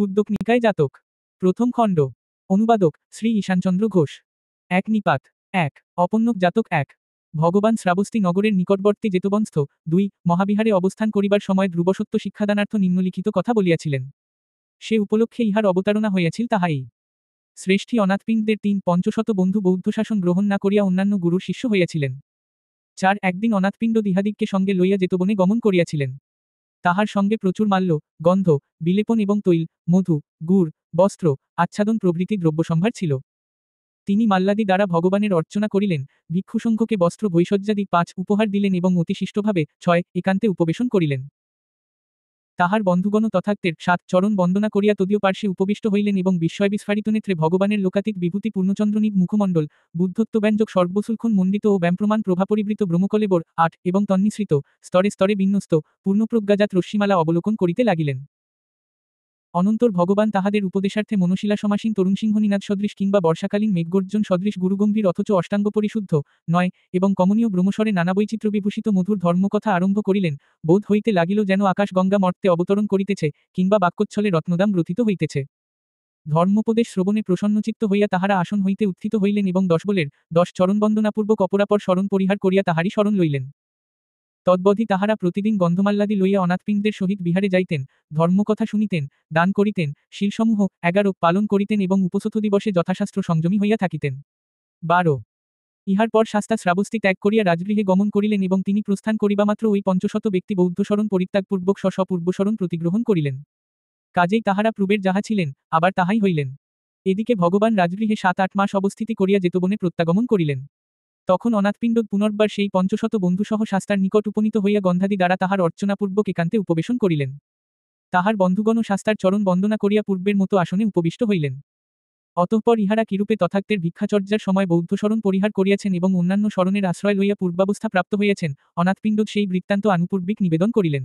উদ্যোগ নিকায় জাতক প্রথম খণ্ড অনুবাদক শ্রী ঈশানচন্দ্র ঘোষ। এক নিপাত এক অপন্নক জাতক এক ভগবান শ্রাবস্তী নগরের নিকটবর্তী যেতবংস্থ 2 মহাবিহারে অবস্থান করিবার সময় ধ্রুবসত্য শিক্ষাদানার্থ নিম্নলিখিত কথা বলিয়াছিলেন। সে উপলক্ষে ইহার অবতারণা হইয়াছিল তাহাই। শ্রেষ্ঠী অনাথপিণ্ডদের 350 বন্ধু বৌদ্ধ শাসন গ্রহণ না করিয়া অন্যান্য গুরুর শিষ্য হইয়াছিলেন। 4 একদিন অনাথপিণ্ড ইহাদিগকে সঙ্গে লইয়া যেতবনে গমন করিয়াছিলেন। তাহার সঙ্গে প্রচুর মাল্য, গন্ধ, বিলেপন এবং তৈল, মধু, গুড়, বস্ত্র, আচ্ছাদন প্রভৃতি দ্রব্যসম্ভার ছিল। তিনি মাল্লাদি দ্বারা ভগবানের অর্চনা করিলেন, ভিক্ষুসংঘকে বস্ত্র ভৈষজ্যাদি 5 উপহার দিলেন এবং অতিশিষ্টভাবে 6 একান্তে উপবেশন করিলেন। তাহার বন্ধুগণ তথাক্তের 7 চরণ বন্দনা করিয়া তদীয় পার্শ্বে উপবিষ্ট হইলেন এবং বিস্ময় বিস্ফারিত নেত্রে ভগবানের লোকাতীত বিভূতি পূর্ণচন্দ্রনীব মুখমণ্ডল, বুদ্ধত্বব্যঞ্জক সর্বসুলক্ষণ মণ্ডিত ও ব্যাম্প্রমাণ প্রভাপরিবৃত ব্রহ্মকলেবর 8 এবং তন্নিসৃত স্তরে স্তরে বিন্যস্ত পূর্ণপ্রজ্ঞাজাত রশ্মিমালা অবলোকন করিতে লাগিলেন। অনন্তর ভগবান তাহাদের উপদেশার্থে মনশিলা সমাসীন তরুণসিংহনীনাদ সদৃশ কিংবা বর্ষাকালীন মেঘগর্জন সদৃশ গুরুগম্ভীর অথচ অষ্টাঙ্গ পরিশুদ্ধ নয় এবং কমনীয় ব্রহ্মস্বরে নানা বৈচিত্র্যবিভূষিত মধুর ধর্মকথা আরম্ভ করিলেন। বোধ হইতে লাগিল যেন আকাশ গঙ্গা মর্তে অবতরণ করিতেছে কিংবা বাক্যোচ্ছলে রত্নদাম গ্রথিত হইতেছে। ধর্মোপদেশ শ্রবণে প্রসন্নচিত্ত হইয়া তাহারা আসন হইতে উত্থিত হইলেন এবং 10 বলের 10 চরণবন্দনাপূর্বক অপরাপর স্মরণ পরিহার করিয়া তাহারই শরণ লইলেন। তদ্বধি তাহারা প্রতিদিন গন্ধমাল্লাদি লইয়া অনাথপিণ্ডদের সহিত বিহারে যাইতেন, ধর্মকথা শুনিতেন, দান করিতেন, শীলসমূহ 11 পালন করিতেন এবং উপসথ দিবসে যথাশাস্ত্র সংযমী হইয়া থাকিতেন। 12 ইহার পর শাস্তা শ্রাবস্তী ত্যাগ করিয়া রাজগৃহে গমন করিলেন এবং তিনি প্রস্থান করিবামাত্র ওই 500 ব্যক্তি বৌদ্ধশরণ পরিত্যাগপূর্বক পূর্বশরণ প্রতিগ্রহণ করিলেন। কাজেই তাহারা পূর্বের যাহা ছিলেন, আবার তাহাই হইলেন। এদিকে ভগবান রাজগৃহে 7-8 মাস অবস্থিতি করিয়া যেতবনে প্রত্যাগমন করিলেন। তখন অনাথপিণ্ড পুনর্বার সেই 500 বন্ধুসহ শাস্তার নিকট উপনীত হইয়া গন্ধাদি দ্বারা তাহার অর্চনাপূর্বক একান্তে উপবেশন করিলেন। তাহার বন্ধুগণ শাস্তার চরণ বন্দনা করিয়া পূর্বের মতো আসনে উপবিষ্ট হইলেন। অতঃপর ইহারা কিরূপে তথাক্তের ভিক্ষাচর্যার সময় বৌদ্ধশরণ পরিহার করিয়াছেন এবং অন্যান্য শরণের আশ্রয় লইয়া পূর্বাবস্থা প্রাপ্ত হইয়াছেন, অনাথপিণ্ড সেই বৃত্তান্ত আনুপূর্বিক নিবেদন করিলেন।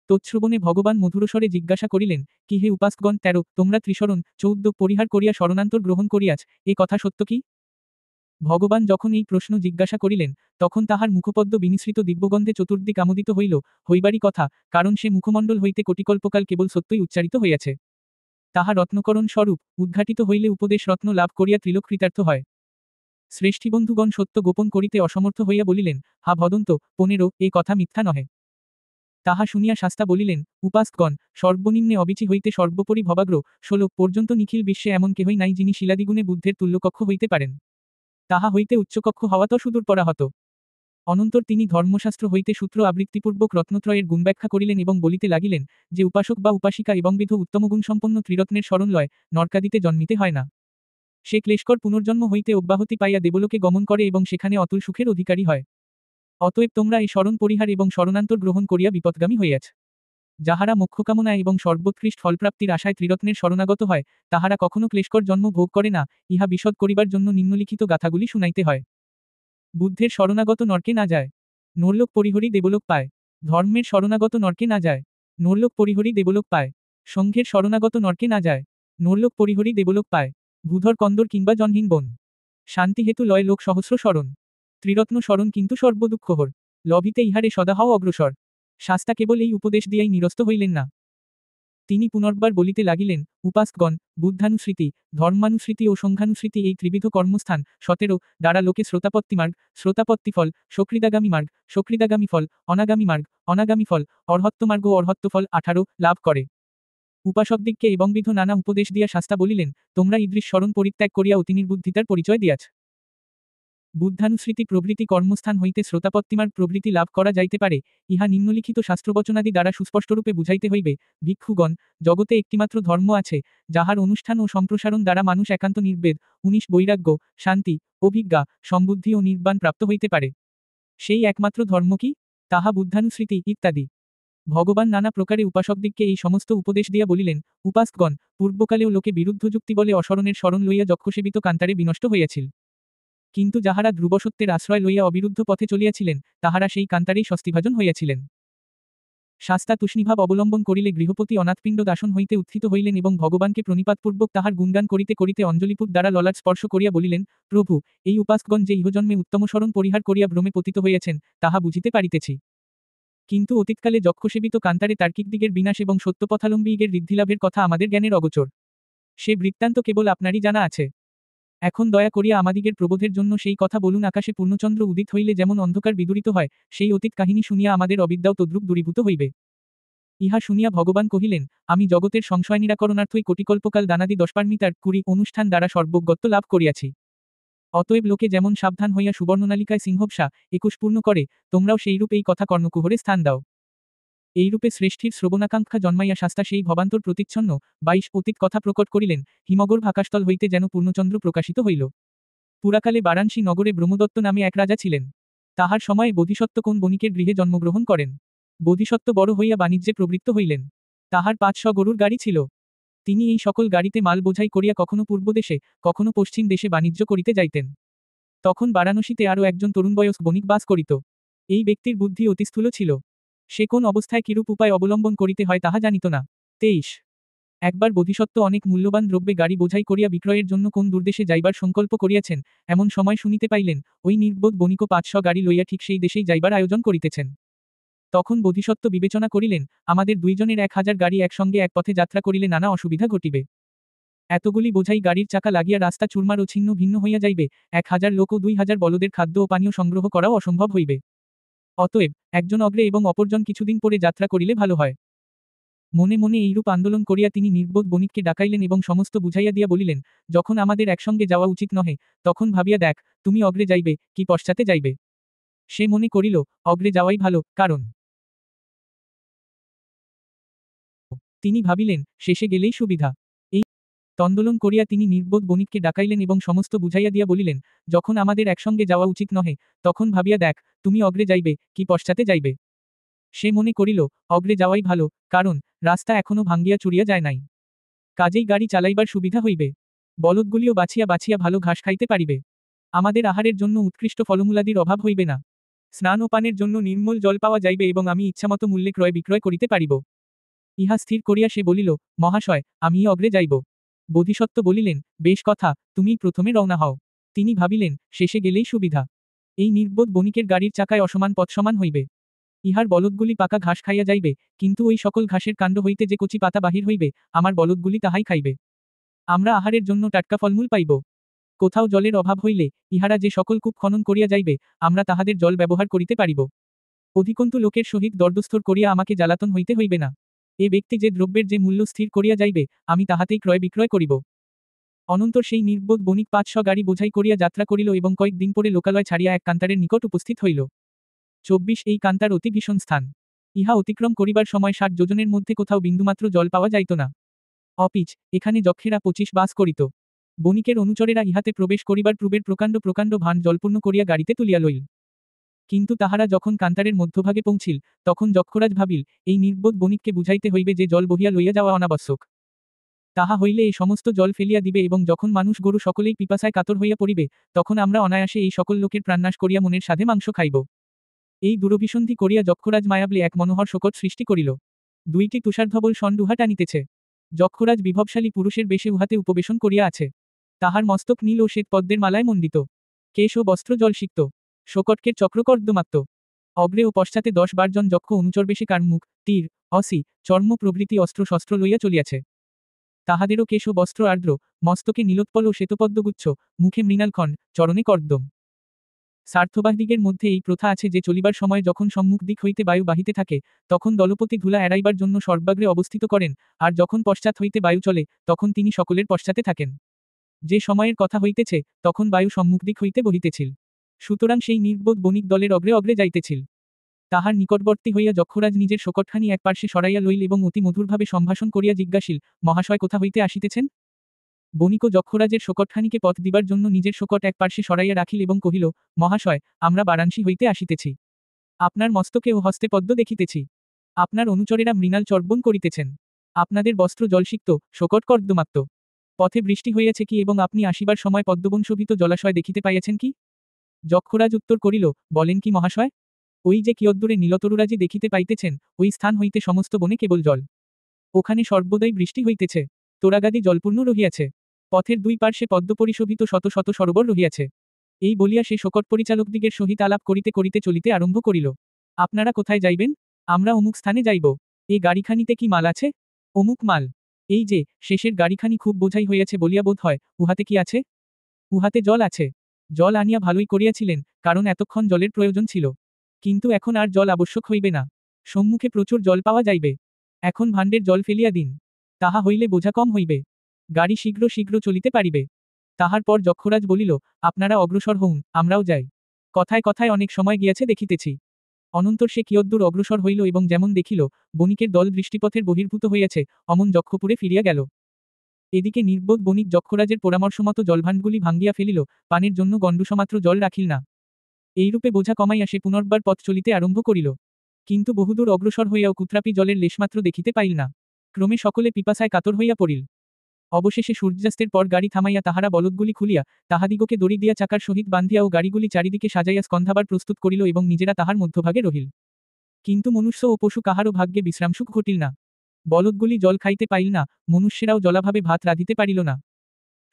তৎশ্রবণে ভগবান মধুরস্বরে জিজ্ঞাসা করিলেন, কি হে উপাসকগণ 13 তোমরা ত্রিশরণ 14 পরিহার করিয়া শরণান্তর গ্রহণ করিয়াছ, এ কথা সত্য কি? ভগবান যখন এই প্রশ্ন জিজ্ঞাসা করিলেন, তখন তাহার মুখপদ্ম বিনিসৃত দিব্যগন্ধে চতুর্দিক আমোদিত হইল, হইবারই কথা, কারণ সে মুখমণ্ডল হইতে কোটিকল্পকাল কেবল সত্যই উচ্চারিত হইয়াছে। তাহা রত্নকরণ স্বরূপ উদ্ঘাটিত হইলে উপদেশ রত্ন লাভ করিয়া ত্রিলোক কৃতার্থ হয়। শ্রেষ্ঠীবন্ধুগণ সত্য গোপন করিতে অসমর্থ হইয়া বলিলেন, হা ভদন্ত 15 এ কথা মিথ্যা নহে। তাহা শুনিয়া শাস্তা বলিলেন, উপাসকগণ, সর্বনিম্নে অবিচি হইতে সর্বোপরি ভবাগ্র 16 পর্যন্ত নিখিল বিশ্বে এমন কেহই নাই যিনি শিলাদিগুণে বুদ্ধের তুল্যকক্ষ হইতে পারেন। তাহা হইতে উচ্চকক্ষ হওয়া তো সুদূর পরাহত। অনন্তর তিনি ধর্মশাস্ত্র হইতে সূত্র আবৃত্তিপূর্বক রত্নত্রয়ের গুণব্যাখ্যা করিলেন এবং বলিতে লাগিলেন, যে উপাসক বা উপাসিকা এবংবিধ উত্তম গুণসম্পন্ন ত্রিরত্নের শরণ লয়, নরকাদিতে জন্মিতে হয় না। সে ক্লেশকর পুনর্জন্ম হইতে অব্যাহতি পাইয়া দেবলোকে গমন করে এবং সেখানে অতুল সুখের অধিকারী হয়। অতএব তোমরা এই শরণ পরিহার এবং শরণান্তর গ্রহণ করিয়া বিপথগামী হইয়াছ। যাহারা মোক্ষকামনা এবং সর্বোৎকৃষ্ট ফলপ্রাপ্তির আশায় ত্রিরত্নের শরণাগত হয়, তাহারা কখনো ক্লেশকর জন্ম ভোগ করে না। ইহা বিশদ করিবার জন্য নিম্নলিখিত গাথাগুলি শুনাইতে হয়। বুদ্ধের শরণাগত নরকে না যায়, নরলোক পরিহরি দেবলোক পায়। ধর্মের শরণাগত নরকে না যায়, নরলোক পরিহরি দেবলোক পায়। সংঘের শরণাগত নরকে না যায়, নরলোক পরিহরি দেবলোক পায়। ভূধর কন্দর কিংবা জনহীন বন, শান্তি হেতু লয় লোক সহস্র শরণ। ত্রিরত্ন শরণ কিন্তু সর্বদুঃখহর, লভিতে ইহারে সদা হও অগ্রসর। শাস্তা কেবল এই উপদেশ দিয়াই নিরস্ত হইলেন না। তিনি পুনর্বার বলিতে লাগিলেন, উপাসকগণ, বুদ্ধানুস্মৃতি, ধর্মানুস্মৃতি ও সংঘানুস্মৃতি এই ত্রিবিধ কর্মস্থান 17 দ্বারা লোকে শ্রোতাপত্তিমার্গ, শ্রোতাপত্তিফল, সক্রিদাগামী মার্গ, সক্রিদাগামী ফল, অনাগামী মার্গ, অনাগামী ফল, অর্হত্তমার্গ ও অর্হত্তফল 18 লাভ করে। উপাসকদিগকে এবংবিধ নানা উপদেশ দিয়া শাস্তা বলিলেন, তোমরা ঈদৃশ শরণ পরিত্যাগ করিয়া অতি নির্বুদ্ধিতার পরিচয় দিয়াছ। বুদ্ধানুস্মৃতি প্রভৃতি কর্মস্থান হইতে শ্রোতাপত্তিমার্গ প্রভৃতি লাভ করা যাইতে পারে, ইহা নিম্নলিখিত শাস্ত্রবচনাদি দ্বারা সুস্পষ্টরূপে বুঝাইতে হইবে। ভিক্ষুগণ, জগতে একটিমাত্র ধর্ম আছে, যাহার অনুষ্ঠান ও সম্প্রসারণ দ্বারা মানুষ একান্ত নির্বেদ 19 বৈরাগ্য, শান্তি, অভিজ্ঞা, সমবুদ্ধি ও নির্বাণ প্রাপ্ত হইতে পারে। সেই একমাত্র ধর্ম কি? তাহা বুদ্ধানুস্মৃতি ইত্যাদি। ভগবান নানা প্রকারে উপাসকদিগকে এই সমস্ত উপদেশ দিয়া বলিলেন, উপাসকগণ, পূর্বকালেও লোকে বিরুদ্ধ যুক্তি বলে অশরণের শরণ লইয়া যক্ষসেবিত কান্তারে বিনষ্ট হইয়াছিল। কিন্তু যাহারা ধ্রুবসত্যের আশ্রয় লইয়া অবিরুদ্ধ পথে চলিয়াছিলেন, তাহারা সেই কান্তারেই স্বস্তিভাজন হইয়াছিলেন। শাস্তা তুষ্ণীভাব অবলম্বন করিলে গৃহপতি অনাথপিণ্ড দাসন হইতে উত্থিত হইলেন এবং ভগবানকে প্রণিপাতপূর্বক তাহার গুণগান করিতে করিতে অঞ্জলিপুর দ্বারা ললাট স্পর্শ করিয়া বলিলেন, প্রভু, এই উপাসকগণ যে ইহজন্মে উত্তম শরণ পরিহার করিয়া ভ্রমে পতিত হইয়াছেন, তাহা বুঝিতে পারিতেছি। কিন্তু অতীতকালে যক্ষসেবিত কান্তারে তার্কিক দিগের বিনাশ এবং সত্যপথালম্বীগের ঋদ্ধিলাভের কথা আমাদের জ্ঞানের অগোচর। সে বৃত্তান্ত কেবল আপনারই জানা আছে। এখন দয়া করিয়া আমাদিগের প্রবোধের জন্য সেই কথা বলুন। আকাশে পূর্ণচন্দ্র উদিত হইলে যেমন অন্ধকার বিদূরিত হয়, সেই অতীত কাহিনী শুনিয়া আমাদের অবিদ্যাও তদ্রূপ দূরীভূত হইবে। ইহা শুনিয়া ভগবান কহিলেন, আমি জগতের সংশয় নিরাকরণার্থই কোটিকল্পকাল দানাদি 10 পারমিতার 20 অনুষ্ঠান দ্বারা সর্বজ্ঞত্ব লাভ করিয়াছি। অতএব লোকে যেমন সাবধান হইয়া সুবর্ণনালিকায় সিংহবসা 21 পূর্ণ করে, তোমরাও সেইরূপ এই কথা কর্ণকুহরে স্থান দাও। এইরূপে শ্রেষ্ঠীর শ্রবণাকাঙ্ক্ষা জন্মাইয়া শাস্তা সেই ভবান্তর প্রতিচ্ছন্ন 22 অতীত কথা প্রকট করিলেন। হিমগর্ভ আকাশতল হইতে যেন পূর্ণচন্দ্র প্রকাশিত হইল। পুরাকালে বারাণসী নগরে ব্রহ্মদত্ত নামে এক রাজা ছিলেন। তাহার সময়ে বোধিসত্ত্ব কোন বণিকের গৃহে জন্মগ্রহণ করেন। বোধিসত্ত্ব বড় হইয়া বাণিজ্যে প্রবৃত্ত হইলেন। তাহার 500 গরুর গাড়ি ছিল। তিনি এই সকল গাড়িতে মাল বোঝাই করিয়া কখনো পূর্ব দেশে, কখনো পশ্চিম দেশে বাণিজ্য করিতে যাইতেন। তখন বারাণসীতে আরও একজন তরুণবয়স্ক বণিক বাস করিত। এই ব্যক্তির বুদ্ধি অতি স্থূল ছিল। সে কোন অবস্থায় কিরূপ উপায় অবলম্বন করিতে হয় তাহা জানিত না। 23 একবার বোধিসত্ত্ব অনেক মূল্যবান দ্রব্যে গাড়ি বোঝাই করিয়া বিক্রয়ের জন্য কোন দূরদেশে যাইবার সংকল্প করিয়াছেন, এমন সময় শুনিতে পাইলেন, ওই নির্বোধ বণিকও 500 গাড়ি লইয়া ঠিক সেই দেশেই যাইবার আয়োজন করিতেছেন। তখন বোধিসত্ত্ব বিবেচনা করিলেন, আমাদের দুইজনের 1000 গাড়ি একসঙ্গে এক পথে যাত্রা করিলে নানা অসুবিধা ঘটিবে। এতগুলি বোঝাই গাড়ির চাকা লাগিয়া রাস্তা চুরমার ও ছিন্ন ভিন্ন হইয়া যাইবে, 1000 লোক ও 2000 বলদের খাদ্য ও পানীয় সংগ্রহ করাও অসম্ভব হইবে। অতএব একজন অগ্রে এবং অপরজন কিছুদিন পরে যাত্রা করিলে ভালো হয়। মনে মনে এইরূপ আন্দোলন করিয়া তিনি নির্বোধ বণিককে ডাকাইলেন এবং সমস্ত বুঝাইয়া দিয়া বলিলেন, যখন আমাদের একসঙ্গে যাওয়া উচিত নহে, তখন ভাবিয়া দেখ, তুমি অগ্রে যাইবে কি পশ্চাতে যাইবে। সে মনে করিল, অগ্রে যাওয়াই ভালো, কারণ তিনি ভাবিলেন, শেষে গেলেই সুবিধা। এই তন্দোলন করিয়া তিনি নির্বোধ বণিককে ডাকাইলেন এবং সমস্ত বুঝাইয়া দিয়া বলিলেন, যখন আমাদের একসঙ্গে যাওয়া উচিত নহে, তখন ভাবিয়া দেখ, তুমি অগ্রে যাইবে কি পশ্চাতে যাইবে। সে মনে করিল, অগ্রে যাওয়াই ভালো, কারণ রাস্তা এখনো ভাঙ্গিয়া চুরিয়া যায় নাই। কাজেই গাড়ি চালাইবার সুবিধা হইবে। বলদগুলিও বাছিয়া বাছিয়া ভালো ঘাস খাইতে পারিবে। আমাদের আহারের জন্য উৎকৃষ্ট ফলমূলাদির অভাব হইবে না। স্নান ও পানের জন্য নির্মল জল পাওয়া যাইবে এবং আমি ইচ্ছামত মূল্যে ক্রয় বিক্রয় করিতে পারিব। ইহা স্থির করিয়া সে বলিল, মহাশয়, আমি অগ্রে যাইব। বোধিসত্ত্ব বলিলেন, বেশ কথা, তুমি প্রথমে রওনা হও। তিনি ভাবিলেন, শেষে গেলেই সুবিধা। এই নির্বোধ বণিকের গাড়ির চাকায় অসমান পথ সমান হইবে। ইহার বলদগুলি পাকা ঘাস খাইয়া যাইবে, কিন্তু ওই সকল ঘাসের কাণ্ড হইতে যে কচি পাতা বাহির হইবে, আমার বলদগুলি তাহাই খাইবে। আমরা আহারের জন্য টাটকা ফলমূল পাইব। কোথাও জলের অভাব হইলে, ইহারা যে সকল কূপ খনন করিয়া যাইবে, আমরা তাহাদের জল ব্যবহার করিতে পারিব। অধিকন্তু লোকের সহিত দরদস্থর করিয়া আমাকে জ্বালাতন হইতে হইবে না। এ ব্যক্তি যে দ্রব্যের যে মূল্য স্থির করিয়া যাইবে, আমি তাহাতেই ক্রয় বিক্রয় করিব। অনন্তর সেই নির্বোধ বণিক 500 গাড়ি বোঝাই করিয়া যাত্রা করিল এবং কয়েক দিন পরে লোকালয় ছাড়িয়া এক কান্তারের নিকট উপস্থিত হইল। 24 এই কান্তার অতি ভীষণ স্থান। ইহা অতিক্রম করিবার সময় 60 যোজনের মধ্যে কোথাও বিন্দুমাত্র জল পাওয়া যাইত না। অপিচ এখানে যক্ষেরা 25 বাস করিত। বণিকের অনুচরেরা ইহাতে প্রবেশ করিবার পূর্বের প্রকাণ্ড প্রকাণ্ড ভান জলপূর্ণ করিয়া গাড়িতে তুলিয়া লইল। কিন্তু তাহারা যখন কান্তারের মধ্যভাগে পৌঁছিল, তখন যক্ষরাজ ভাবিল, এই নির্বোধ বণিককে বুঝাইতে হইবে যে জল বহিয়া লইয়া যাওয়া অনাবশ্যক। তাহা হইলে এই সমস্ত জল ফেলিয়া দিবে এবং যখন মানুষ গরু সকলেই পিপাসায় কাতর হইয়া পড়িবে, তখন আমরা অনায়াসে এই সকল লোকের প্রাণনাশ করিয়া মনের সাধে মাংস খাইব। এই দুরভিসন্ধি করিয়া যক্ষরাজ মায়াবলে এক মনোহর শোকত সৃষ্টি করিল। 2টি তুষারধবল ষণ্ডুহা টানিতেছে। যক্ষরাজ বিভবশালী পুরুষের বেশে উহাতে উপবেশন করিয়া আছে। তাহার মস্তক নীল ও শ্বেত পদ্মের মালায় মণ্ডিত। কেশ ও বস্ত্র জলসিক্ত। শোকটকের চক্র কর্দমাক্ত। অগ্রে ও পশ্চাতে 10-12 জন যক্ষ অনুচরবেশে কার্মুক, তীর, অসি, চর্ম প্রভৃতি অস্ত্র শস্ত্র লইয়া চলিয়াছে। তাহাদেরও কেশ ও বস্ত্র আর্দ্র, মস্তকে নীলোৎপল ও শ্বেতপদ্মগুচ্ছ, মুখে মৃণালখণ্ড, চরণে কর্দম। স্বার্থবাহদিগের মধ্যে এই প্রথা আছে যে চলিবার সময় যখন সম্মুখ দিক হইতে বায়ু বাহিতে থাকে, তখন দলপতি ধুলা এড়াইবার জন্য সর্বাগ্রে অবস্থিত করেন, আর যখন পশ্চাৎ হইতে বায়ু চলে, তখন তিনি সকলের পশ্চাতে থাকেন। যে সময়ের কথা হইতেছে, তখন বায়ু সম্মুখ দিক হইতে বহিতেছিল। সুতরাং সেই নির্বোধ বণিক দলের অগ্রে অগ্রে যাইতেছিল। তাহার নিকটবর্তী হইয়া যক্ষরাজ নিজের শোকটখানি এক পার্শ্বে সরাইয়া লইল এবং অতি মধুরভাবে সম্ভাষণ করিয়া জিজ্ঞাসিল, মহাশয় কোথা হইতে আসিতেছেন। বণিক যক্ষরাজের শোকটখানিকে পথ দিবার জন্য নিজের শোকট এক পার্শ্বে সরাইয়া রাখিল এবং কহিল, মহাশয়, আমরা বারাণসী হইতে আসিতেছি। আপনার মস্তকে ও হস্তে পদ্ম দেখিতেছি। আপনার অনুচরেরা মৃণাল চর্বণ করিতেছেন। আপনাদের বস্ত্র জলসিক্ত, শোকট কর্দমাক্ত। পথে বৃষ্টি হইয়াছে কি এবং আপনি আসিবার সময় পদ্মবনশোভিত জলাশয় দেখিতে পাইয়াছেন কি। যক্ষরাজ উত্তর করিল, বলেন কি মহাশয়। ওই যে কিয়দ্দূরে নীলতরুরাজি দেখিতে পাইতেছেন, ওই স্থান হইতে সমস্ত বনে কেবল জল। ওখানে সর্বদাই বৃষ্টি হইতেছে। তোরাগাদি জলপূর্ণ রহিয়াছে। পথের দুই পার্শ্বে পদ্মপরিশোভিত শত শত সরোবর রহিয়াছে। এই বলিয়া সে শোকট পরিচালকদিগের সহিত আলাপ করিতে করিতে চলিতে আরম্ভ করিল। আপনারা কোথায় যাইবেন। আমরা অমুক স্থানে যাইব। এ গাড়িখানিতে কি মাল আছে? অমুক মাল। এই যে শেষের গাড়িখানি খুব বোঝাই হইয়াছে বলিয়া বোধ হয়, উহাতে কি আছে? উহাতে জল আছে। জল আনিয়া ভালোই করিয়াছিলেন, কারণ এতক্ষণ জলের প্রয়োজন ছিল। কিন্তু এখন আর জল আবশ্যক হইবে না। সম্মুখে প্রচুর জল পাওয়া যাইবে। এখন ভাণ্ডের জল ফেলিয়া দিন। তাহা হইলে বোঝা কম হইবে। গাড়ি শীঘ্র শীঘ্র চলিতে পারিবে। তাহার পর যক্ষরাজ বলিল, আপনারা অগ্রসর হউন, আমরাও যাই। কথায় কথায় অনেক সময় গিয়াছে দেখিতেছি। অনন্তর সে কিয়দ্দূর অগ্রসর হইল এবং যেমন দেখিল, বণিকের দল দৃষ্টিপথের বহির্ভূত হইয়াছে, অমন যক্ষপুরে ফিরিয়া গেল। এদিকে নির্বোধ বণিক যক্ষরাজের পরামর্শমতো জলভাণ্ডগুলি ভাঙ্গিয়া ফেলিল, পানের জন্য গণ্ডূষমাত্র জল রাখিল না। এইরূপে বোঝা কমাইয়া সে পুনর্বার পথ চলিতে আরম্ভ করিল। কিন্তু বহুদূর অগ্রসর হইয়াও কুত্রাপি জলের লেশমাত্র দেখিতে পাইল না। ক্রমে সকলে পিপাসায় কাতর হইয়া পড়িল। অবশেষে সূর্যাস্তের পর গাড়ি থামাইয়া তাহারা বলদগুলি খুলিয়া, তাহাদিগকে দড়ি দিয়া চাকার সহিত বান্ধিয়া ও গাড়িগুলি চারিদিকে সাজাইয়া স্কন্ধাবার প্রস্তুত করিল এবং নিজেরা তাহার মধ্যভাগে রহিল। কিন্তু মনুষ্য ও পশু কাহারও ভাগ্যে বিশ্রামসুখ ঘটিল না। বলদগুলি জল খাইতে পাইল না, মনুষ্যেরাও জলাভাবে ভাত রাঁধিতে পারিল না।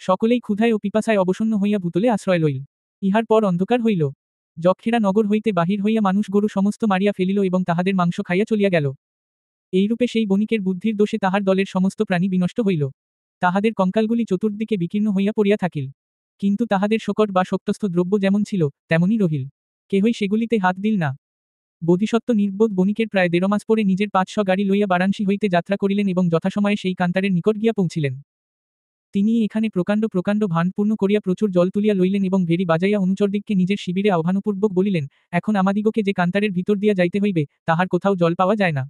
সকলেই ক্ষুধায় ও পিপাসায় অবসন্ন হইয়া ভূতলে আশ্রয় লইল। ইহার পর অন্ধকার হইল। যক্ষেরা নগর হইতে বাহির হইয়া মানুষ গরু সমস্ত মারিয়া ফেলিল এবং তাহাদের মাংস খাইয়া চলিয়া গেল। এইরূপে সেই বণিকের বুদ্ধির দোষে তাহার দলের সমস্ত প্রাণী বিনষ্ট হইল। তাহাদের কঙ্কালগুলি চতুর্দিকে বিকীর্ণ হইয়া পড়িয়া থাকিল। কিন্তু তাহাদের শকট বা শক্তস্থ দ্রব্য যেমন ছিল, তেমনই রহিল। কেহই সেগুলিতে হাত দিল না। বোধিসত্ত্ব নির্বোধ বণিকের প্রায় ১.৫ মাস পরে নিজের ৫০০ গাড়ি লইয়া বারাণসী হইতে যাত্রা করিলেন এবং যথাসময়ে সেই কান্তারের নিকট গিয়া পৌঁছিলেন। তিনি এখানে প্রকাণ্ড প্রকাণ্ড ভাণ্ড পূর্ণ করিয়া প্রচুর জল তুলিয়া লইলেন এবং ভেরি বাজাইয়া অনুচরদিগকে নিজের শিবিরে আহ্বানপূর্বক বলিলেন, এখন আমাদিগকে যে কান্তারের ভিতর দিয়া যাইতে হইবে, তাহার কোথাও জল পাওয়া যায় না।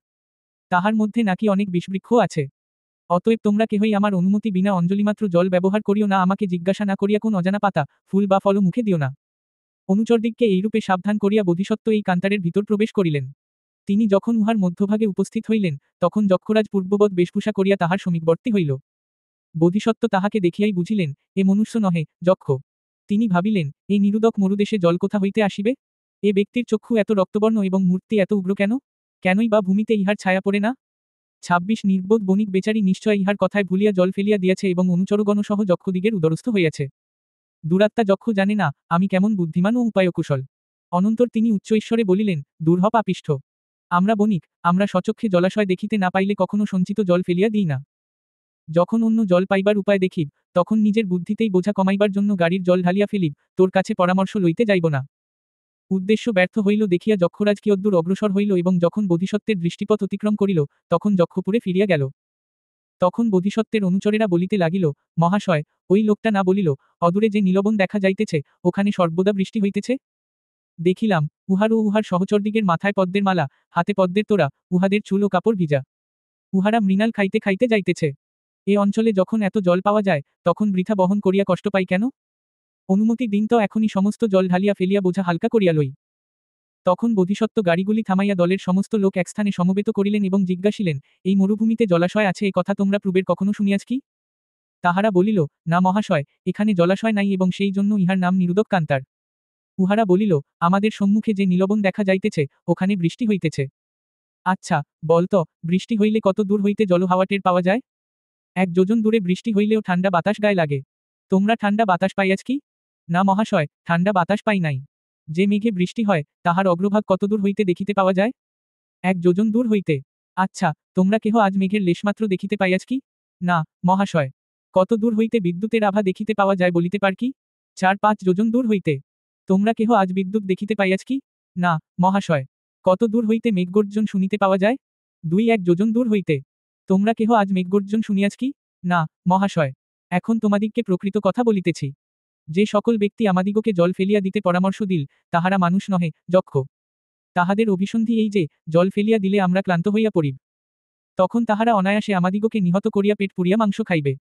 তাহার মধ্যে নাকি অনেক বিষবৃক্ষ আছে। অতএব তোমরা কেহই আমার অনুমতি বিনা অঞ্জলিমাত্র জল ব্যবহার করিও না, আমাকে জিজ্ঞাসা না করিয়া কোন অজানা পাতা, ফুল বা ফল মুখে দিও না। অনুচরদিগকে এইরূপে সাবধান করিয়া বোধিসত্ত্ব এই কান্তারের ভিতর প্রবেশ করিলেন। তিনি যখন উহার মধ্যভাগে উপস্থিত হইলেন, তখন যক্ষরাজ পূর্ববৎ বেশভূষা করিয়া তাহার সমীপবর্তী হইল। বোধিসত্ত্ব তাহাকে দেখিয়াই বুঝিলেন, এ মনুষ্য নহে, যক্ষ। তিনি ভাবিলেন, এই নিরুদক মরুদেশে জল কোথা হইতে আসিবে? এ ব্যক্তির চক্ষু এত রক্তবর্ণ এবং মূর্তি এত উগ্র কেন? কেনই বা ভূমিতে ইহার ছায়া পড়ে না? ২৬ নির্বোধ বণিক বেচারি নিশ্চয় ইহার কথায় ভুলিয়া জল ফেলিয়া দিয়াছে এবং অনুচরগণসহ যক্ষদিগের উদরস্থ হইয়াছে। দুরাত্মা যক্ষ জানে না, আমি কেমন বুদ্ধিমান ও উপায়কুশল। অনন্তর তিনি উচ্চ ঈশ্বরে বলিলেন, দূর হ পাপিষ্ঠ। আমরা বণিক, আমরা স্বচক্ষে জলাশয় দেখিতে না পাইলে কখনো সঞ্চিত জল ফেলিয়া দিই না। যখন অন্য জল পাইবার উপায় দেখিব, তখন নিজের বুদ্ধিতেই বোঝা কমাইবার জন্য গাড়ির জল ঢালিয়া ফেলিব, তোর কাছে পরামর্শ লইতে যাইব না। উদ্দেশ্য ব্যর্থ হইল দেখিয়া যক্ষরাজ কিয়দ্দূর অগ্রসর হইল এবং যখন বোধিসত্ত্বের দৃষ্টিপথ অতিক্রম করিল, তখন যক্ষপুরে ফিরিয়া গেল। তখন বোধিসত্ত্বের অনুচরেরা বলিতে লাগিল, মহাশয়, ওই লোকটা না বলিল, অদূরে যে নীলবন দেখা যাইতেছে, ওখানে সর্বদা বৃষ্টি হইতেছে? দেখিলাম, উহার ও উহার সহচরদিগের মাথায় পদ্মের মালা, হাতে পদ্মের তোড়া, উহাদের চুল ও কাপড় ভিজা। উহারা মৃণাল খাইতে খাইতে যাইতেছে। এ অঞ্চলে যখন এত জল পাওয়া যায়, তখন বৃথা বহন করিয়া কষ্ট পাই কেন? অনুমতি দিন তো এখনই সমস্ত জল ঢালিয়া ফেলিয়া বোঝা হালকা করিয়া লই। তখন বোধিসত্ত্ব গাড়িগুলি থামাইয়া দলের সমস্ত লোক একস্থানে সমবেত করিলেন এবং জিজ্ঞাসিলেন, এই মরুভূমিতে জলাশয় আছে, এ কথা তোমরা পূর্বের কখনো শুনিয়াছ কি? তাহারা বলিল, না মহাশয়, এখানে জলাশয় নাই এবং সেই জন্য ইহার নাম নিরুদক কান্তার। উহারা বলিল, আমাদের সম্মুখে যে নীলবন দেখা যাইতেছে, ওখানে বৃষ্টি হইতেছে। আচ্ছা, বলত, বৃষ্টি হইলে কত দূর হইতে জলহাওয়া টের পাওয়া যায়? ১ যোজন দূরে বৃষ্টি হইলেও ঠান্ডা বাতাস গায়ে লাগে। তোমরা ঠান্ডা বাতাস পাইয়াছ কি? না মহাশয়, ঠান্ডা বাতাস পাই নাই। যে মেঘে বৃষ্টি হয়, তাহার অগ্রভাগ কত দূর হইতে দেখিতে পাওয়া যায়? ১ যোজন দূর হইতে। আচ্ছা, তোমরা কেহ আজ মেঘের লেশমাত্র দেখিতে পাইয়াছ কি? না, মহাশয়। কত দূর হইতে বিদ্যুতের আভা দেখিতে পাওয়া যায় বলিতে পার কি? ৪-৫ যোজন দূর হইতে। তোমরা কেহ আজ বিদ্যুৎ দেখিতে পাইয়াছ কি? না, মহাশয়। কত দূর হইতে মেঘগর্জন শুনিতে পাওয়া যায়? ২-১ যোজন দূর হইতে। তোমরা কেহ আজ মেঘগর্জন শুনিয়াছ কি? না, মহাশয়। এখন তোমাদিগকে প্রকৃত কথা বলিতেছি। যে সকল ব্যক্তি আমাদিগকে জল ফেলিয়া দিতে পরামর্শ দিল, তাহারা মানুষ নহে, যক্ষ। তাহাদের অভিসন্ধি এই যে, জল ফেলিয়া দিলে আমরা ক্লান্ত হইয়া পড়িব। তখন তাহারা অনায়াসে আমাদিগকে নিহত করিয়া পেট পুরিয়া মাংস খাইবে।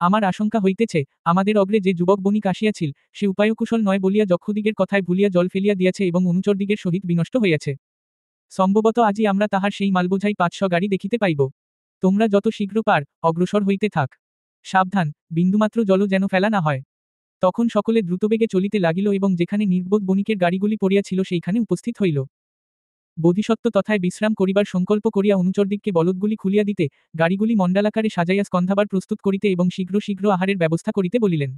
আমার আশঙ্কা হইতেছে, আমাদের অগ্রে যে যুবক বণিক আসিয়াছিল, সে উপায়কুশল নয় বলিয়া যক্ষদিগের কথায় ভুলিয়া জল ফেলিয়া দিয়াছে এবং অনুচরদিগের সহিত বিনষ্ট হইয়াছে। সম্ভবত আজই আমরা তাহার সেই মালবোঝাই ৫০০ গাড়ি দেখিতে পাইব। তোমরা যত শীঘ্র পার, অগ্রসর হইতে থাক। সাবধান, বিন্দুমাত্র জলও যেন ফেলা না হয়। তখন সকলে দ্রুতবেগে চলিতে লাগিল এবং যেখানে নির্বোধ বণিকের গাড়িগুলি পড়িয়াছিল সেইখানে উপস্থিত হইল। বোধিসত্ত্ব তথায় বিশ্রাম করিবার সংকল্প করিয়া অনুচরদিগকে বলদগুলি খুলিয়া দিতে, গাড়িগুলি মণ্ডলাকারে সাজাইয়া স্কন্ধাবার প্রস্তুত করিতে এবং শীঘ্র শীঘ্র আহারের ব্যবস্থা করিতে বলিলেন।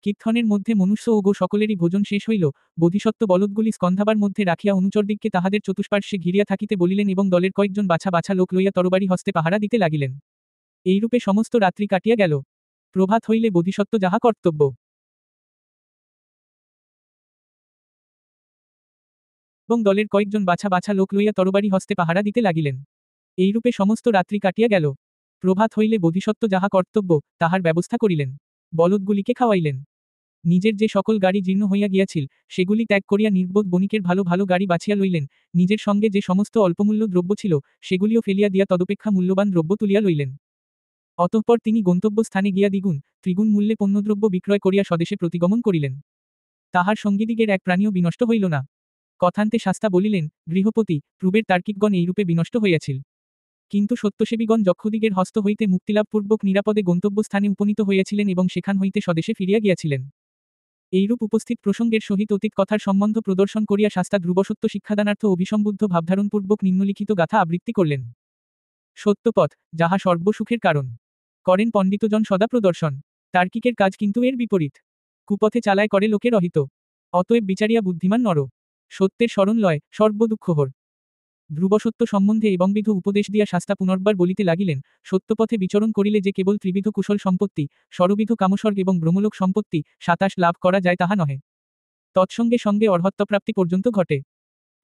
কীর্তনের মধ্যে মনুষ্য ও গো সকলেরই ভোজন শেষ হইল, বোধিসত্ত্ব বলদগুলি স্কন্ধাবার মধ্যে রাখিয়া অনুচরদিগকে তাহাদের চতুষ্পার্শ্বে ঘিরিয়া থাকিতে বলিলেন এবং দলের কয়েকজন বাছা বাছা লোক লইয়া তরবারি হস্তে পাহারা দিতে লাগিলেন। এইরূপে সমস্ত রাত্রি কাটিয়া গেল। প্রভাত হইলে বোধিসত্ত্ব যাহা কর্তব্য এবং দলের কয়েকজন বাছা বাছা লোক লইয়া তরবারি হস্তে পাহারা দিতে লাগিলেন। এইরূপে সমস্ত রাত্রি কাটিয়া গেল। প্রভাত হইলে বোধিসত্ত্ব যাহা কর্তব্য তাহার ব্যবস্থা করিলেন। বলদগুলিকে খাওয়াইলেন। নিজের যে সকল গাড়ি জীর্ণ হইয়া গিয়াছিল সেগুলি ত্যাগ করিয়া নির্বোধ বণিকের ভালো ভালো গাড়ি বাছিয়া লইলেন। নিজের সঙ্গে যে সমস্ত অল্পমূল্য দ্রব্য ছিল সেগুলিও ফেলিয়া দিয়া তদপেক্ষা মূল্যবান দ্রব্য তুলিয়া লইলেন। অতঃপর তিনি গন্তব্যস্থানে গিয়া দ্বিগুণ ত্রিগুণ মূল্যে পণ্যদ্রব্য বিক্রয় করিয়া স্বদেশে প্রতিগমন করিলেন। তাহার সঙ্গীদিগের এক প্রাণীও বিনষ্ট হইল না। কথান্তে শাস্তা বলিলেন, গৃহপতি, পূর্বের তার্কিকগণ এইরূপে বিনষ্ট হইয়াছিল। কিন্তু সত্যসেবীগণ যক্ষদিগের হস্ত হইতে মুক্তিলাভপূর্বক নিরাপদে গন্তব্যস্থানে উপনীত হইয়াছিলেন এবং সেখান হইতে স্বদেশে ফিরিয়া গিয়াছিলেন। এইরূপ উপস্থিত প্রসঙ্গের সহিত অতীত কথার সম্বন্ধ প্রদর্শন করিয়া শাস্তা ধ্রুবসত্য শিক্ষাদানার্থ অভিসম্বুদ্ধ ভাবধারণপূর্বক নিম্নলিখিত গাথা আবৃত্তি করলেন। সত্যপথ, যাহা সর্বসুখের কারণ, করেন পণ্ডিতজন সদা প্রদর্শন। তার্কিকের কাজ কিন্তু এর বিপরীত। কুপথে চালায় করে লোকের অহিত। অতএব বিচারিয়া বুদ্ধিমান নর। সত্যের শরণ লয়, সর্বদুঃখহর। ধ্রুবসত্য সম্বন্ধে এবংবিধ উপদেশ দিয়া শাস্তা পুনর্বার বলিতে লাগিলেন, সত্যপথে বিচরণ করিলে যে কেবল ত্রিবিধ কুশল সম্পত্তি, ষড়বিধ কামস্বর্গ এবং ব্রহ্মলোক সম্পত্তি 27 লাভ করা যায় তাহা নহে। তৎসঙ্গে সঙ্গে অর্হত্বপ্রাপ্তি পর্যন্ত ঘটে।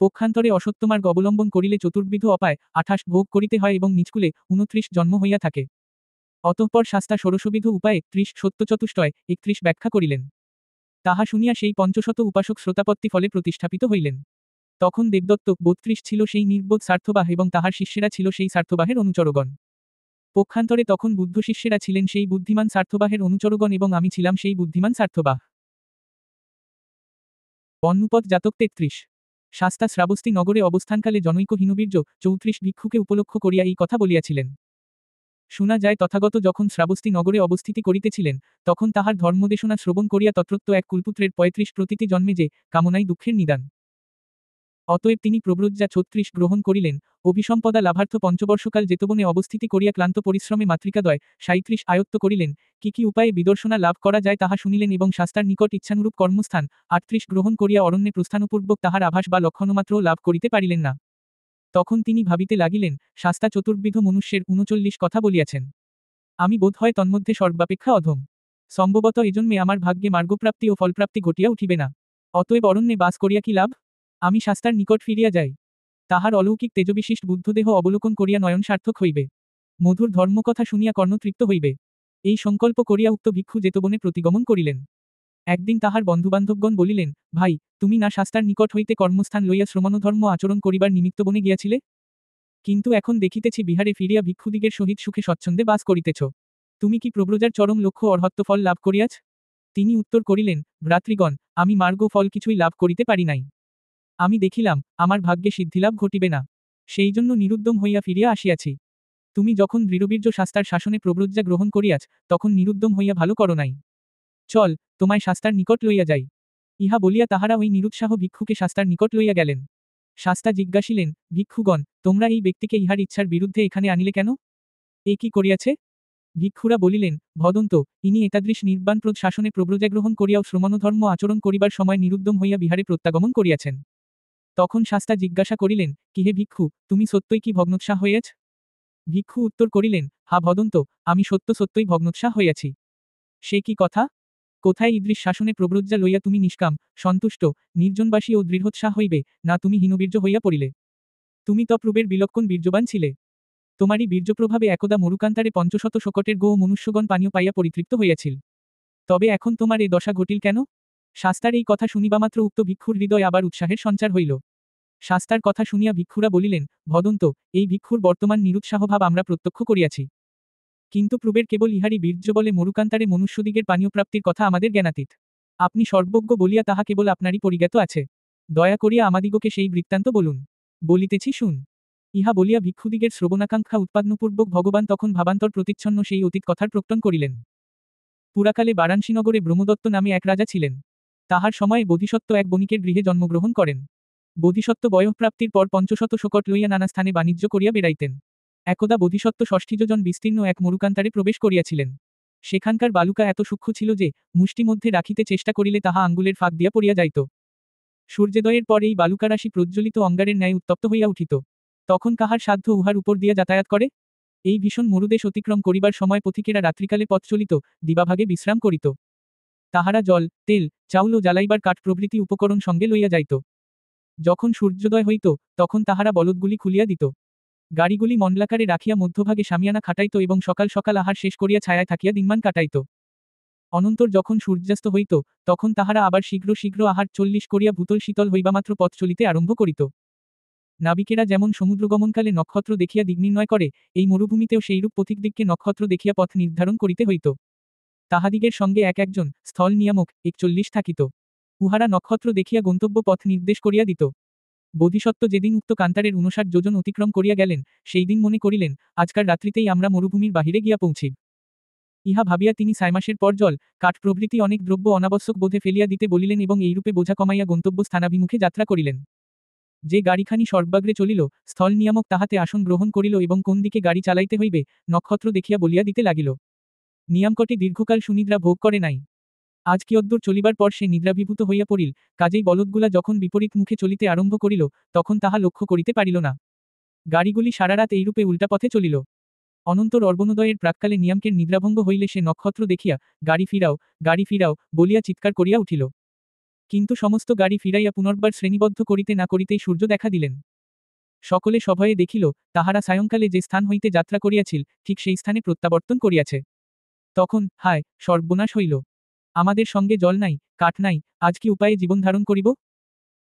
পক্ষান্তরে অসত্যমার্গ অবলম্বন করিলে চতুর্বিধ অপায় 28 ভোগ করিতে হয় এবং নিচকুলে 29 জন্ম হইয়া থাকে। অতঃপর শাস্তা ষোড়শবিধ উপায়ে 30 সত্যচতুষ্টয় 31 ব্যাখ্যা করিলেন। তাহা শুনিয়া সেই পঞ্চশত উপাসক শ্রোতাপত্তি ফলে প্রতিষ্ঠাপিত হইলেন। তখন দেবদত্ত 32 ছিল সেই নির্বোধ স্বার্থবাহ এবং তাহার শিষ্যেরা ছিল সেই স্বার্থবাহের অনুচরগণ। পক্ষান্তরে তখন বুদ্ধ শিষ্যেরা ছিলেন সেই বুদ্ধিমান স্বার্থবাহের অনুচরগণ এবং আমি ছিলাম সেই বুদ্ধিমান স্বার্থবাহ। অন্নুপদ জাতক 33। শাস্তা শ্রাবস্তী নগরে অবস্থানকালে জনৈক হীনবীর্য 34 ভিক্ষুকে উপলক্ষ করিয়া এই কথা বলিয়াছিলেন। শোনা যায় তথাগত যখন শ্রাবস্তী নগরে অবস্থিতি করিতেছিলেন তখন তাহার ধর্মদেশনা শ্রবণ করিয়া তত্রত্য এক কুলপুত্রের 35 প্রতিটি জন্মে যে কামনাই দুঃখের নিদান। অতএব তিনি প্রব্রজ্জা 36 গ্রহণ করিলেন। অভিসম্পদা লাভার্থ পঞ্চবর্ষকাল যেতবনে অবস্থিতি করিয়া ক্লান্ত পরিশ্রমে মাতৃকাদয় 37 আয়ত্ত করিলেন। কি উপায়ে বিদর্শনা লাভ করা যায় তাহা শুনিলেন এবং শাস্তার নিকট ইচ্ছানুরূপ কর্মস্থান 38 গ্রহণ করিয়া অরণ্যে প্রস্থানপূর্বক তাহার আভাস বা লক্ষণমাত্রও লাভ করিতে পারিলেন না। তখন তিনি ভাবিতে লাগিলেন, শাস্তা চতুর্বিধ মনুষ্যের 39 কথা বলিয়াছেন। আমি বোধ হয় তন্মধ্যে সর্বাপেক্ষা অধম। সম্ভবত এজন্যে আমার ভাগ্যে মার্গপ্রাপ্তি ও ফলপ্রাপ্তি ঘটিয়া উঠিবে না। অতএব অরণ্যে বাস করিয়া কি লাভ? আমি শাস্তার নিকট ফিরিয়া যাই। তাহার অলৌকিক তেজবিশিষ্ট বুদ্ধদেহ অবলোকন করিয়া নয়ন সার্থক হইবে। মধুর ধর্মকথা শুনিয়া কর্ণ তৃপ্ত হইবে। এই সংকল্প করিয়া উক্ত ভিক্ষু যেতবনে প্রতিগমন করিলেন। একদিন তাহার বন্ধুবান্ধবগণ বলিলেন, ভাই, তুমি না শাস্তার নিকট হইতে কর্মস্থান লইয়া শ্রমণধর্ম আচরণ করিবার নিমিত্ত বনে গিয়াছিলে? কিন্তু এখন দেখিতেছি বিহারে ফিরিয়া ভিক্ষুদিগের সহিত সুখে স্বচ্ছন্দে বাস করিতেছ। তুমি কি প্রব্রজার চরম লক্ষ্য অর্হত্ব ফল লাভ করিয়াছ? তিনি উত্তর করিলেন, ভ্রাতৃগণ, আমি মার্গ ফল কিছুই লাভ করিতে পারি নাই। আমি দেখিলাম, আমার ভাগ্যে সিদ্ধিলাভ ঘটিবে না। সেই জন্য নিরুদ্যম হইয়া ফিরিয়া আসিয়াছি। তুমি যখন দৃঢ়বীর্য শাস্তার শাসনে প্রব্রজ্জা গ্রহণ করিয়াছ, তখন নিরুদ্যম হইয়া ভালো করো নাই। চল, তোমায় শাস্তার নিকট লইয়া যাই। ইহা বলিয়া তাহারা ওই নিরুৎসাহ ভিক্ষুকে শাস্তার নিকট লইয়া গেলেন। শাস্তা জিজ্ঞাসিলেন, ভিক্ষুগণ, তোমরা এই ব্যক্তিকে ইহার ইচ্ছার বিরুদ্ধে এখানে আনিলে কেন? এ কি করিয়াছে? ভিক্ষুরা বলিলেন, ভদন্ত, ইনি এতাদৃশ নির্বাণপ্রদ শাসনে প্রব্রজা গ্রহণ করিয়াও শ্রমণধর্ম আচরণ করিবার সময় নিরুদ্যম হইয়া বিহারে প্রত্যাগমন করিয়াছেন। তখন শাস্তা জিজ্ঞাসা করিলেন, কি হে ভিক্ষু, তুমি সত্যই কি ভগ্নোৎসাহ হইয়াছ? ভিক্ষু উত্তর করিলেন, হা ভদন্ত, আমি সত্যই ভগ্নোৎসাহ হইয়াছি। সে কি কথা? কোথায় ঈদৃশ শাসনে প্রব্রজ্জা লইয়া তুমি নিষ্কাম, সন্তুষ্ট, নির্জনবাসী ও দৃঢ়োৎসাহ হইবে, না তুমি হীনবীর্য হইয়া পড়িলে? তুমি তপূর্বের বিলক্ষণ বীর্যবান ছিলে। তোমারই বীর্যপ্রভাবে একদা মরুকান্তারে 500 শকটের গো ও মনুষ্যগণ পানীয় পাইয়া পরিতৃপ্ত হইয়াছিল। তবে এখন তোমার এ দশা ঘটিল কেন? শাস্তার এই কথা শুনিবামাত্র উক্ত ভিক্ষুর হৃদয় আবার উৎসাহের সঞ্চার হইল। শাস্তার কথা শুনিয়া ভিক্ষুরা বলিলেন, ভদন্ত, এই ভিক্ষুর বর্তমান নিরুৎসাহভাব আমরা প্রত্যক্ষ করিয়াছি। কিন্তু পূর্বের কেবল ইহারি বীর্য বলে মরুকান্তারে মনুষ্যদিগের পানীয় প্রাপ্তির কথা আমাদের জ্ঞানাতীত। আপনি সর্বজ্ঞ বলিয়া তাহা কেবল আপনারই পরিজ্ঞাত আছে। দয়া করিয়া আমাদিগকে সেই বৃত্তান্ত বলুন। বলিতেছি শুন। ইহা বলিয়া ভিক্ষুদিগের শ্রবণাকাঙ্ক্ষা উৎপাদনপূর্বক ভগবান তখন ভাবান্তর প্রতিচ্ছন্ন সেই অতীত কথার প্রকটন করিলেন। পুরাকালে বারাণসীনগরে ব্রহ্মদত্ত নামে এক রাজা ছিলেন। তাহার সময়ে বোধিসত্ত্ব এক বণিকের গৃহে জন্মগ্রহণ করেন। বোধিসত্ত্ব বয়ঃপ্রাপ্তির পর 500 শকট লইয়া নানা স্থানে বাণিজ্য করিয়া বেড়াইতেন। একদা বোধিসত্ত্ব 60 যোজন বিস্তীর্ণ এক মরুকান্তারে প্রবেশ করিয়াছিলেন। সেখানকার বালুকা এত সূক্ষ্ম ছিল যে মুষ্টি মধ্যে রাখিতে চেষ্টা করিলে তাহা আঙ্গুলের ফাঁক দিয়া পড়িয়া যাইত। সূর্যোদয়ের পর এই বালুকারাশি প্রজ্বলিত অঙ্গারের ন্যায় উত্তপ্ত হইয়া উঠিত। তখন কাহার সাধ্য উহার উপর দিয়া যাতায়াত করে? এই ভীষণ মরুদেশ অতিক্রম করিবার সময় পথিকেরা রাত্রিকালে পথ চলিত, দিবাভাগে বিশ্রাম করিত। তাহারা জল, তেল, চাউল ও জ্বালাইবার কাঠ প্রভৃতি উপকরণ সঙ্গে লইয়া যাইত। যখন সূর্যোদয় হইত, তখন তাহারা বলদগুলি খুলিয়া দিত। গাড়িগুলি মণ্ডলাকারে রাখিয়া মধ্যভাগে শামিয়ানা খাটাইত এবং সকাল সকাল আহার শেষ করিয়া ছায়ায় থাকিয়া দিনমান কাটাইত। অনন্তর যখন সূর্যাস্ত হইত, তখন তাহারা আবার শীঘ্র শীঘ্র আহার 40 করিয়া ভূতল শীতল হইবামাত্র পথ চলিতে আরম্ভ করিত। নাবিকেরা যেমন সমুদ্রগমনকালে নক্ষত্র দেখিয়া দিক নির্ণয় করে, এই মরুভূমিতেও সেইরূপ পথিকদিগকে নক্ষত্র দেখিয়া পথ নির্ধারণ করিতে হইত। তাহাদিগের সঙ্গে এক একজন স্থল নিয়ামক 41 থাকিত। উহারা নক্ষত্র দেখিয়া গন্তব্য পথ নির্দেশ করিয়া দিত। বোধিসত্ত্ব যেদিন উক্ত কান্তারের 59 যোজন অতিক্রম করিয়া গেলেন, সেই দিন মনে করিলেন, আজকার রাত্রিতেই আমরা মরুভূমির বাহিরে গিয়া পৌঁছিব। ইহা ভাবিয়া তিনি 6 মাসের পর জল, কাঠ প্রভৃতি অনেক দ্রব্য অনাবশ্যক বোধে ফেলিয়া দিতে বলিলেন এবং এইরূপে বোঝা কমাইয়া গন্তব্য স্থানাভিমুখে যাত্রা করিলেন। যে গাড়িখানি সর্বাগ্রে চলিল, স্থল নিয়ামক তাহাতে আসন গ্রহণ করিল এবং কোন দিকে গাড়ি চালাইতে হইবে, নক্ষত্র দেখিয়া বলিয়া দিতে লাগিল। নিয়ামকটি দীর্ঘকাল সুনিদ্রা ভোগ করে নাই। আজ কিয়দ্দূর চলিবার পর সে নিদ্রাভিভূত হইয়া পড়িল, কাজেই বলদগুলা যখন বিপরীত মুখে চলিতে আরম্ভ করিল, তখন তাহা লক্ষ্য করিতে পারিল না। গাড়িগুলি সারারাত এইরূপে উল্টা পথে চলিল। অনন্তর অর্বণোদয়ের প্রাক্কালে নিয়ামকের নিদ্রাভঙ্গ হইলে সে নক্ষত্র দেখিয়া, গাড়ি ফিরাও, বলিয়া চিৎকার করিয়া উঠিল। কিন্তু সমস্ত গাড়ি ফিরাইয়া পুনর্বার শ্রেণীবদ্ধ করিতে না করিতেই সূর্য দেখা দিলেন। সকলে সভয়ে দেখিল, তাহারা সায়ংকালে যে স্থান হইতে যাত্রা করিয়াছিল, ঠিক সেই স্থানে প্রত্যাবর্তন করিয়াছে। তখন, হায়, সর্বনাশ হইল! আমাদের সঙ্গে জল নাই, কাঠ নাই, আজ কি উপায়ে জীবনধারণ করিব?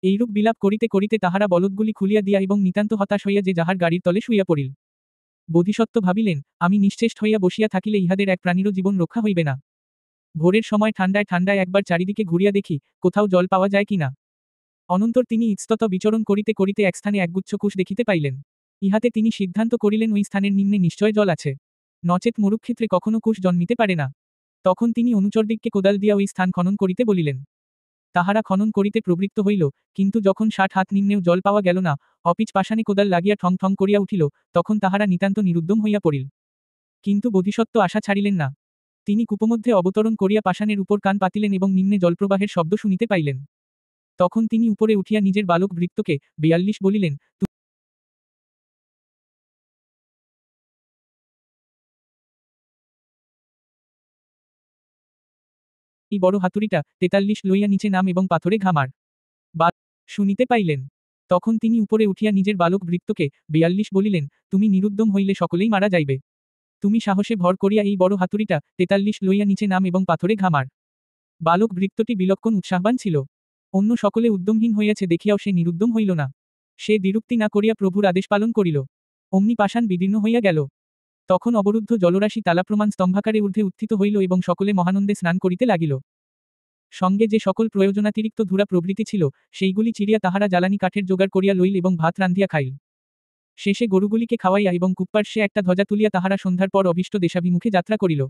এইরূপ বিলাপ করিতে করিতে তাহারা বলদগুলি খুলিয়া দিয়া এবং নিতান্ত হতাশ হইয়া যে যাহার গাড়ির তলে শুইয়া পড়িল। বোধিসত্ত্ব ভাবিলেন, আমি নিশ্চেষ্ট হইয়া বসিয়া থাকিলে ইহাদের এক প্রাণীরও জীবন রক্ষা হইবে না। ভোরের সময় ঠান্ডায় ঠান্ডায় একবার চারিদিকে ঘুরিয়া দেখি, কোথাও জল পাওয়া যায় কি না। অনন্তর তিনি ইতস্তত বিচরণ করিতে করিতে এক স্থানে একগুচ্ছ কুশ দেখিতে পাইলেন। ইহাতে তিনি সিদ্ধান্ত করিলেন ওই স্থানের নিম্নে নিশ্চয় জল আছে। নচেত মরুক্ষেত্রে কখনো কুশ জন্মিতে পারে না। তখন তিনি অনুচরদিগকে কোদাল দিয়া ওই স্থান খনন করিতে বলিলেন। তাহারা খনন করিতে প্রবৃত্ত হইল, কিন্তু যখন 60 হাত নিম্নেও জল পাওয়া গেল না, অপিচ পাষাণে কোদাল লাগিয়া ঠং ঠং করিয়া উঠিল, তখন তাহারা নিতান্ত নিরুদ্যম হইয়া পড়িল। কিন্তু বোধিসত্ত্ব আশা ছাড়িলেন না। তিনি কূপমধ্যে অবতরণ করিয়া পাষাণের উপর কান পাতিলেন এবং নিম্নে জলপ্রবাহের শব্দ শুনিতে পাইলেন। তখন তিনি উপরে উঠিয়া নিজের বালক ভৃত্যকে 42 বলিলেন, এই বড় হাতুড়িটা 43 লইয়া নিচে নাম এবং পাথরে ঘামার। শুনিতে পাইলেন। তখন তিনি উপরে উঠিয়া নিজের বালক ভৃত্যকে 42 বলিলেন, তুমি নিরুদ্যম হইলে সকলেই মারা যাইবে। তুমি সাহসে ভর করিয়া এই বড় হাতুড়িটা 43 লইয়া নিচে নাম এবং পাথরে ঘামার। বালক ভৃত্যটি বিলক্ষণ উৎসাহবান ছিল। অন্য সকলে উদ্যমহীন হইয়াছে দেখিয়াও সে নিরুদ্যম হইল না। সে দ্বিরুক্তি না করিয়া প্রভুর আদেশ পালন করিল। অমনি পাষাণ বিদীর্ণ হইয়া গেল। তখন অবরুদ্ধ জলরাশি তালাপ্রমাণ স্তম্ভাকারে ঊর্ধ্বে উত্থিত হইল এবং সকলে মহানন্দে স্নান করিতে লাগিল। সঙ্গে যে সকল প্রয়োজনাতিরিক্ত ধুরা প্রভৃতি ছিল, সেইগুলি চিরিয়া তাহারা জ্বালানি কাঠের জোগাড় করিয়া লইল এবং ভাত রান্ধিয়া খাইল। শেষে গরুগুলিকে খাওয়াইয়া এবং কুপ্পার্শ্বে একটা ধ্বজা তুলিয়া তাহারা সন্ধ্যার পর অভীষ্ট দেশাভিমুখে যাত্রা করিল।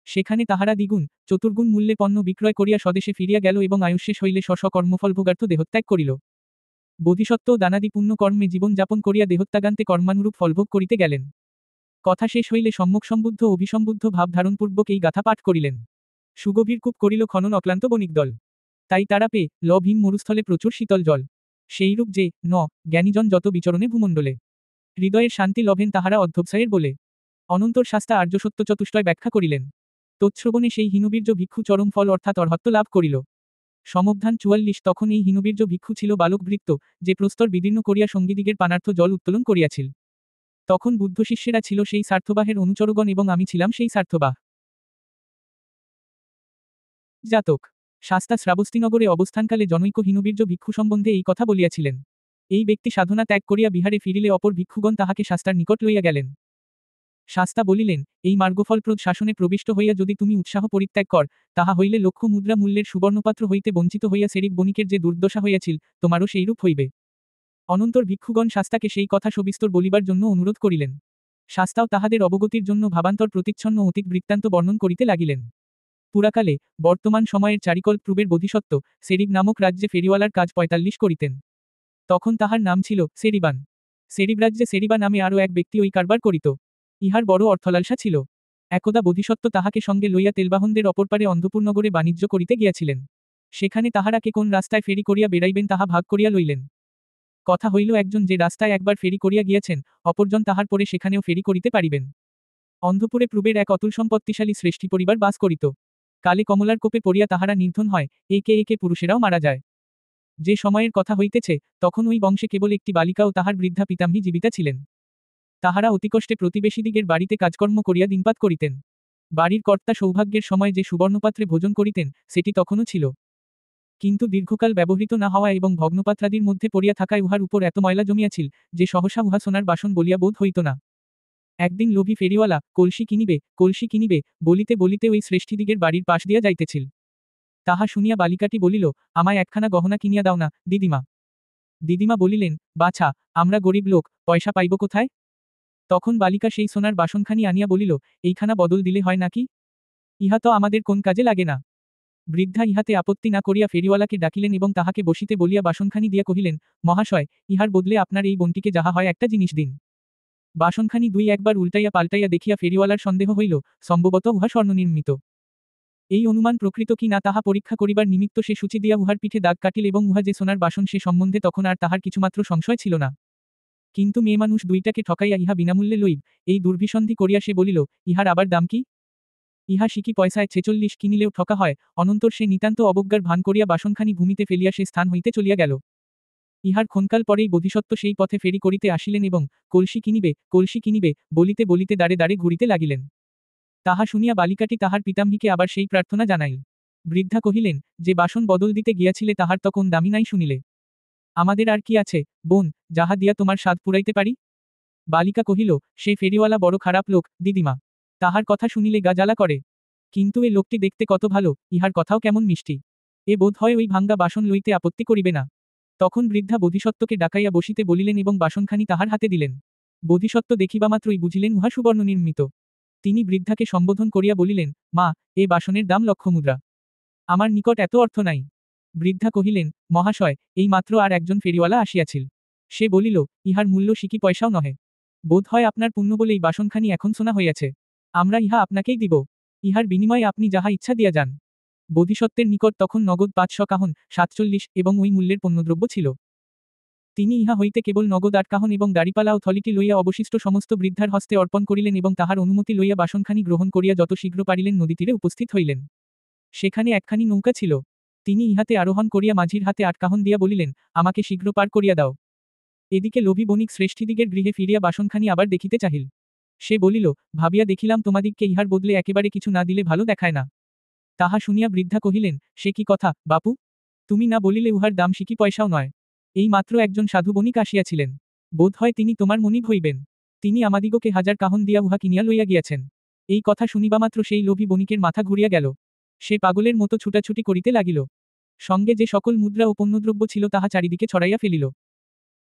সেখানে তাহারা দ্বিগুণ, চতুর্গুণ মূল্যে পণ্য বিক্রয় করিয়া স্বদেশে ফিরিয়া গেল এবং আয়ুষ্শেষ হইলে স্ব কর্মফল ভোগার্থ দেহত্যাগ করিল। বোধিসত্ত্ব দানাদি পুণ্য কর্মে জীবন যাপন করিয়া দেহত্যাগান্তে কর্মানুরূপ ফলভোগ করিতে গেলেন। কথা শেষ হইলে সম্মুখ সম্বুদ্ধ অভিসম্বুদ্ধ ভাব ধারণপূর্বক এই গাথা পাঠ করিলেন। সুগভীর কূপ করিল খনন অক্লান্ত বণিকদল। তাই তারা পে ভীম মরুস্থলে প্রচুর শীতল জল। সেইরূপ যে জ্ঞানীজন যত বিচরণে ভূমণ্ডলে হৃদয়ের শান্তি লভেন তাহারা অধ্যবসায়ের বলে। অনন্তর শাস্তা আর্যসত্য চতুষ্টয় ব্যাখ্যা করিলেন। তৎশ্রবণে সেই হীনবীর্য ভিক্ষু চরম ফল অর্থাৎ অর্হত্ব লাভ করিল। সমবধান 44 তখন এই হীনবীর্য ভিক্ষু ছিল বালক ভৃত্য, যে প্রস্তর বিদীর্ণ করিয়া সঙ্গীদিগের পানার্থ জল উত্তোলন করিয়াছিল। তখন বুদ্ধ শিষ্যেরা ছিল সেই স্বার্থবাহের অনুচরগণ এবং আমি ছিলাম সেই স্বার্থবাহ। জাতক শাস্তা শ্রাবস্তীনগরে অবস্থানকালে জনৈক হীনবীর্য ভিক্ষু সম্বন্ধে এই কথা বলিয়াছিলেন। এই ব্যক্তি সাধনা ত্যাগ করিয়া বিহারে ফিরিলে অপর ভিক্ষুগণ তাহাকে শাস্তার নিকট লইয়া গেলেন। শাস্তা বলিলেন, এই মার্গফলপ্রদ শাসনে প্রবিষ্ট হইয়া যদি তুমি উৎসাহ পরিত্যাগ কর, তাহা হইলে লক্ষ মুদ্রা মূল্যের সুবর্ণপাত্র হইতে বঞ্চিত হইয়া সেরিব বণিকের যে দুর্দশা হইয়াছিল, তোমারও সেইরূপ হইবে। অনন্তর ভিক্ষুগণ শাস্তাকে সেই কথা সবিস্তর বলিবার জন্য অনুরোধ করিলেন। শাস্তাও তাহাদের অবগতির জন্য ভাবান্তর প্রতিচ্ছন্ন অতীত বৃত্তান্ত বর্ণন করিতে লাগিলেন। পুরাকালে, বর্তমান সময়ের চারিকল পূর্বের বোধিসত্ত্ব, সেরিব নামক রাজ্যে ফেরিওয়ালার কাজ 45 করিতেন। তখন তাহার নাম ছিল সেরিবান। সেরিব রাজ্যে সেরিবা নামে আরও এক ব্যক্তি ওই কারবার করিত। ইহার বড় অর্থলালসা ছিল। একদা বোধিসত্ত্ব তাহাকে সঙ্গে লইয়া তেলবাহনদের অপরপারে অন্ধপুরনগরে বাণিজ্য করিতে গিয়াছিলেন। সেখানে তাহারাকে কোন রাস্তায় ফেরি করিয়া বেড়াইবেন তাহা ভাগ করিয়া লইলেন। কথা হইল একজন যে রাস্তায় একবার ফেরি করিয়া গিয়াছেন, অপরজন তাহার পরে সেখানেও ফেরি করিতে পারিবেন। অন্ধপুরে পূর্বের এক অতুল সম্পত্তিশালী শ্রেষ্ঠী পরিবার বাস করিত। কালে কমলার কোপে পড়িয়া তাহারা নির্ধন হয়, একে একে পুরুষেরাও মারা যায়। যে সময়ের কথা হইতেছে, তখন ওই বংশে কেবল একটি বালিকা ও তাহার বৃদ্ধা পিতামহী জীবিতা ছিলেন। তাহারা অতিকষ্টে প্রতিবেশীদিগের বাড়িতে কাজকর্ম করিয়া দিনপাত করিতেন। বাড়ির কর্তা সৌভাগ্যের সময় যে সুবর্ণপাত্রে ভোজন করিতেন, সেটি তখনও ছিল। কিন্তু দীর্ঘকাল ব্যবহৃত না হওয়া এবং ভগ্নপাত্রাদির মধ্যে পড়িয়া থাকায় উহার উপর এত ময়লা জমিয়াছিল, যে সহসা উহা সোনার বাসন বলিয়া বোধ হইত না। একদিন লোভী ফেরিওয়ালা কলসি কিনিবে বলিতে বলিতে ওই শ্রেষ্ঠীদিগের বাড়ির পাশ দিয়া যাইতেছিল। তাহা শুনিয়া বালিকাটি বলিল, আমায় একখানা গহনা কিনিয়া দাও না, দিদিমা। দিদিমা বলিলেন, বাছা, আমরা গরিব লোক, পয়সা পাইব কোথায়? তখন বালিকা সেই সোনার বাসনখানি আনিয়া বলিল, এইখানা বদল দিলে হয় নাকি? ইহা তো আমাদের কোন কাজে লাগে না। বৃদ্ধা ইহাতে আপত্তি না করিয়া ফেরিওয়ালাকে ডাকিলেন এবং তাহাকে বসিতে বলিয়া বাসনখানি দিয়া কহিলেন, মহাশয়, ইহার বদলে আপনার এই বোনটিকে যাহা হয় একটা জিনিস দিন। বাসনখানি দুই একবার উল্টাইয়া পাল্টাইয়া দেখিয়া ফেরিওয়ালার সন্দেহ হইল, সম্ভবত উহা স্বর্ণনির্মিত। এই অনুমান প্রকৃত কি না তাহা পরীক্ষা করিবার নিমিত্ত সে সূচি দিয়া উহার পিঠে দাগ কাটিল এবং উহা যে সোনার বাসন সে সম্বন্ধে তখন আর তাহার কিছুমাত্র সংশয় ছিল না। কিন্তু মেয়েমানুষ দুইটাকে ঠকাইয়া ইহা বিনামূল্যে লইব, এই দুর্ভিসন্ধি করিয়া সে বলিল, ইহার আবার দাম কি? ইহা সিকি পয়সায় 46 কিনিলেও ঠকা হয়। অনন্তর সে নিতান্ত অবজ্ঞার ভান করিয়া বাসনখানি ভূমিতে ফেলিয়া সে স্থান হইতে চলিয়া গেল। ইহার ক্ষণকাল পরেই বোধিসত্ত্ব সেই পথে ফেরি করিতে আসিলেন এবং কলসি কিনিবে বলিতে বলিতে দাঁড়ে দাঁড়ে ঘুরিতে লাগিলেন। তাহা শুনিয়া বালিকাটি তাহার পিতামহীকে আবার সেই প্রার্থনা জানাইল। বৃদ্ধা কহিলেন, যে বাসন বদল দিতে গিয়াছিলে তাহার তো কোন দামই নাই শুনিলে। আমাদের আর কি আছে, বোন, যাহা দিয়া তোমার স্বাদ পুরাইতে পারি? বালিকা কহিল, সেই ফেরিওয়ালা বড় খারাপ লোক, দিদিমা। তাহার কথা শুনিলে গা জ্বালা করে। কিন্তু এ লোকটি দেখতে কত ভালো, ইহার কথাও কেমন মিষ্টি। এ বোধ হয় ওই ভাঙ্গা বাসন লইতে আপত্তি করিবে না। তখন বৃদ্ধা বোধিসত্ত্বকে ডাকাইয়া বসিতে বলিলেন এবং বাসনখানি তাহার হাতে দিলেন। বোধিসত্ত্ব দেখিবামাত্রই বুঝিলেন উহা সুবর্ণ নির্মিত। তিনি বৃদ্ধাকে সম্বোধন করিয়া বলিলেন, মা, এ বাসনের দাম 1,00,000 মুদ্রা। আমার নিকট এত অর্থ নাই। বৃদ্ধা কহিলেন, মহাশয়, এই মাত্র আর একজন ফেরিওয়ালা আসিয়াছিল। সে বলিল, ইহার মূল্য সিকি পয়সাও নহে। বোধ হয় আপনার পুণ্য বলেই বাসনখানি এখন সোনা হইয়াছে। আমরা ইহা আপনাকেই দিব। ইহার বিনিময়ে আপনি যাহা ইচ্ছা দিয়া যান। বোধিসত্ত্বের নিকট তখন নগদ 500 কাহন 47 এবং ওই মূল্যের পণ্যদ্রব্য ছিল। তিনি ইহা হইতে কেবল নগদ 8 কাহন এবং দাড়িপালা ও থলিটি লইয়া অবশিষ্ট সমস্ত বৃদ্ধার হস্তে অর্পণ করিলেন এবং তাহার অনুমতি লইয়া বাসনখানি গ্রহণ করিয়া যত শীঘ্র পারিলেন নদীতীরে উপস্থিত হইলেন। সেখানে একখানি নৌকা ছিল। তিনি ইহাতে আরোহণ করিয়া মাঝির হাতে 8 কাহন দিয়া বলিলেন, আমাকে শীঘ্র পার করিয়া দাও। এদিকে লোভী বণিক শ্রেষ্ঠীদিগের গৃহে ফিরিয়া বাসনখানি আবার দেখিতে চাহিল। সে বলিল, ভাবিয়া দেখিলাম তোমাদিগকে ইহার বদলে একেবারে কিছু না দিলে ভালো দেখায় না। তাহা শুনিয়া বৃদ্ধা কহিলেন, সে কি কথা, বাপু? তুমি না বলিলে উহার দাম সিকি পয়সাও নয়। এই মাত্র একজন সাধু বণিক আসিয়াছিলেন। বোধ হয় তিনি তোমার মনিব হইবেন। তিনি আমাদিগকে 1000 কাহন দিয়া উহা কিনিয়া লইয়া গিয়াছেন। এই কথা শুনিবামাত্র সেই লোভী বণিকের মাথা ঘুরিয়া গেল। সে পাগলের মতো ছুটাছুটি করিতে লাগিল। সঙ্গে যে সকল মুদ্রা ও পণ্যদ্রব্য ছিল তাহা চারিদিকে ছড়াইয়া ফেলিল।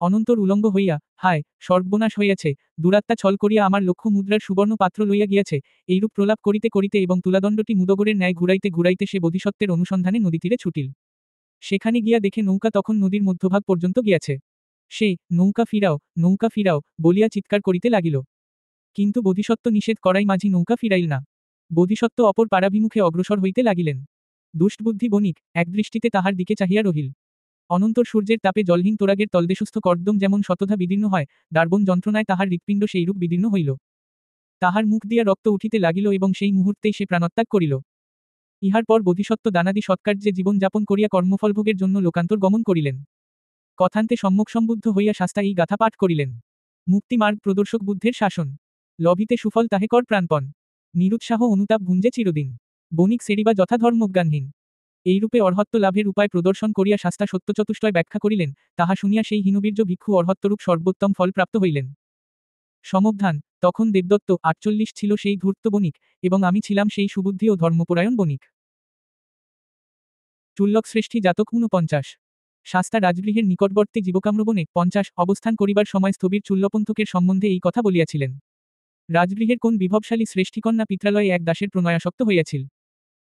অনন্তর উলঙ্গ হইয়া, হায়, সর্বনাশ হইয়াছে, দুরাত্মা ছল করিয়া আমার 1,00,000 মুদ্রার সুবর্ণ পাত্র লইয়া গিয়াছে, এইরূপ প্রলাপ করিতে করিতে এবং তুলাদণ্ডটি মুদগরের ন্যায় ঘুরাইতে ঘুরাইতে সে বোধিসত্ত্বের অনুসন্ধানে নদীতীরে ছুটিল। সেখানে গিয়া দেখে নৌকা তখন নদীর মধ্যভাগ পর্যন্ত গিয়াছে। সে, নৌকা ফিরাও বলিয়া চিৎকার করিতে লাগিল। কিন্তু বোধিসত্ত্ব নিষেধ করাই মাঝি নৌকা ফিরাইল না। বোধিসত্ত্ব অপর পাড়াভিমুখে অগ্রসর হইতে লাগিলেন। দুষ্টবুদ্ধি বণিক একদৃষ্টিতে তাহার দিকে চাহিয়া রহিল। অনন্তর সূর্যের তাপে জলহীন তোরাগের তলদেশস্থ কর্দম যেমন শতধা বিদীর্ণ হয়, দার্বণ যন্ত্রণায় তাহার হৃৎপিণ্ড সেইরূপ বিদীর্ণ হইল। তাহার মুখ দিয়া রক্ত উঠিতে লাগিল এবং সেই মুহূর্তেই সে প্রাণত্যাগ করিল। ইহার পর বোধিসত্ত্ব দানাদি সৎকার্যে জীবন যাপন করিয়া কর্মফলভোগের জন্য লোকান্তর গমন করিলেন। কথান্তে সম্মুখসম্বুদ্ধ হইয়া শাস্তা এই গাথা পাঠ করিলেন। মুক্তিমার্গ প্রদর্শক বুদ্ধের শাসন। লভিতে সুফল তাহে কর প্রাণপণ। নিরুৎসাহ অনুতাপ ভুঞ্জে চিরদিন। বণিক সেরিবা যথা ধর্মজ্ঞানহীন। এইরূপে অর্হত্ব লাভের উপায় প্রদর্শন করিয়া শাস্তা সত্যচতুষ্টয় ব্যাখ্যা করিলেন। তাহা শুনিয়া সেই হীনবীর্য ভিক্ষু অর্হত্বরূপ সর্বোত্তম ফল প্রাপ্ত হইলেন। সমবধান, তখন দেবদত্ত 48 ছিল সেই ধূর্ত বণিক, এবং আমি ছিলাম সেই সুবুদ্ধি ও ধর্মপরায়ণ বণিক। চুল্লক শ্রেষ্ঠী জাতক 49। শাস্তা রাজগৃহের নিকটবর্তী জীবকাম্রবনে 50 অবস্থান করিবার সময় স্থবির চুল্লপন্থকের সম্বন্ধে এই কথা বলিয়াছিলেন। রাজগৃহের কোন বিভবশালী শ্রেষ্ঠীকন্যা পিত্রালয়ে এক দাসের প্রণয়াসক্ত হইয়াছিল।